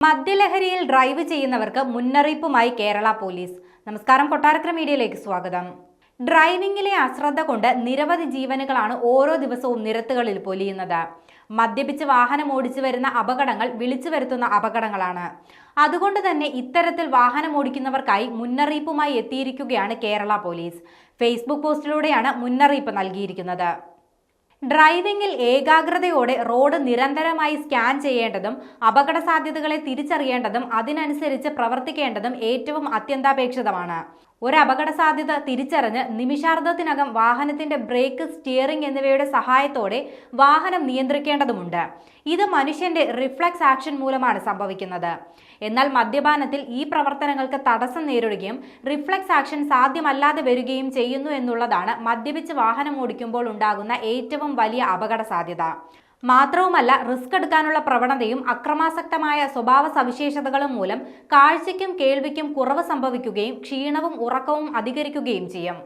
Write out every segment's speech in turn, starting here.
മദ്യലഹരിയിൽ ഡ്രൈവ് ചെയ്യുന്നവർക്ക് മുന്നറിയിപ്പുമായി കേരള പോലീസ്. നമസ്കാരം, കൊട്ടാരക്കര മീഡിയയിലേക്ക് സ്വാഗതം. ഡ്രൈവിംഗിലെ അശ്രദ്ധ കൊണ്ട് നിരവധി ജീവനുകളാണ് ഓരോ ദിവസവും നിരത്തുകളിൽ പൊലിയുന്നത്. മദ്യപിച്ച് വാഹനം ഓടിച്ചു വരുന്ന അപകടങ്ങൾ വിളിച്ചു വരുത്തുന്ന അപകടങ്ങളാണ്. അതുകൊണ്ട് തന്നെ ഇത്തരത്തിൽ വാഹനം ഓടിക്കുന്നവർക്കായി മുന്നറിയിപ്പുമായി എത്തിയിരിക്കുകയാണ് കേരള പോലീസ്. ഫേസ്ബുക്ക് പോസ്റ്റിലൂടെയാണ് മുന്നറിയിപ്പ് നൽകിയിരിക്കുന്നത്. ഡ്രൈവിംഗിൽ ഏകാഗ്രതയോടെ റോഡ് നിരന്തരമായി സ്കാൻ ചെയ്യേണ്ടതും അപകട സാധ്യതകളെ തിരിച്ചറിയേണ്ടതും അതിനനുസരിച്ച് പ്രവർത്തിക്കേണ്ടതും ഏറ്റവും അത്യന്താപേക്ഷിതമാണ്. ഒരു അപകട സാധ്യത തിരിച്ചറിഞ്ഞ് നിമിഷാർദ്ധത്തിനകം വാഹനത്തിന്റെ ബ്രേക്ക്, സ്റ്റിയറിംഗ് എന്നിവയുടെ സഹായത്തോടെ വാഹനം നിയന്ത്രിക്കേണ്ടതുണ്ട്. ഇത് മനുഷ്യന്റെ റിഫ്ലക്സ് ആക്ഷൻ മൂലമാണ് സംഭവിക്കുന്നത്. എന്നാൽ മദ്യപാനത്തിൽ ഈ പ്രവർത്തനങ്ങൾക്ക് തടസ്സം നേരിടുകയും റിഫ്ലക്സ് ആക്ഷൻ സാധ്യമല്ലാതെ വരികയും ചെയ്യുന്നു എന്നുള്ളതാണ് മദ്യപിച്ച് വാഹനം ഓടിക്കുമ്പോൾ ഉണ്ടാകുന്ന ഏറ്റവും വലിയ അപകട സാധ്യത. മാത്രവുമല്ല, റിസ്ക് എടുക്കാനുള്ള പ്രവണതയും അക്രമാസക്തമായ സ്വഭാവ സവിശേഷതകളും മൂലം കാഴ്ചയ്ക്കും കേൾവിക്കും കുറവ് സംഭവിക്കുകയും ക്ഷീണവും ഉറക്കവും അധികരിക്കുകയും ചെയ്യും.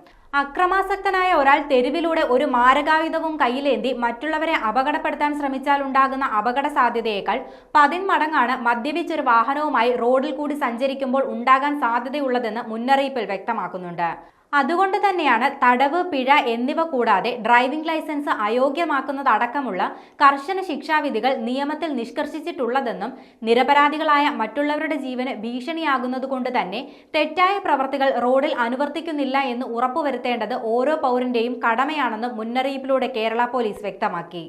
അക്രമാസക്തനായ ഒരാൾ തെരുവിലൂടെ ഒരു മാരകായുധവും കയ്യിലേന്തി മറ്റുള്ളവരെ അപകടപ്പെടുത്താൻ ശ്രമിച്ചാൽ ഉണ്ടാകുന്ന അപകട സാധ്യതയേക്കാൾ 10 മടങ്ങാണ് മദ്യപിച്ചൊരു വാഹനവുമായി റോഡിൽ കൂടി സഞ്ചരിക്കുമ്പോൾ ഉണ്ടാകാൻ സാധ്യതയുള്ളതെന്ന് മുന്നറിയിപ്പിൽ വ്യക്തമാക്കുന്നുണ്ട്. അതുകൊണ്ട് തന്നെയാണ് തടവ്, പിഴ എന്നിവ കൂടാതെ ഡ്രൈവിംഗ് ലൈസൻസ് അയോഗ്യമാക്കുന്നതടക്കമുള്ള കർശന ശിക്ഷാവിധികൾ നിയമത്തിൽ നിഷ്കർഷിച്ചിട്ടുള്ളതെന്നും നിരപരാധികളായ മറ്റുള്ളവരുടെ ജീവന് ഭീഷണിയാകുന്നതുകൊണ്ട് തന്നെ തെറ്റായ പ്രവർത്തികൾ റോഡിൽ അനുവർത്തിക്കുന്നില്ല എന്ന് ഉറപ്പുവരുത്തേണ്ടത് ഓരോ പൗരന്റെയും കടമയാണെന്നും മുന്നറിയിപ്പിലൂടെ കേരള പോലീസ് വ്യക്തമാക്കി.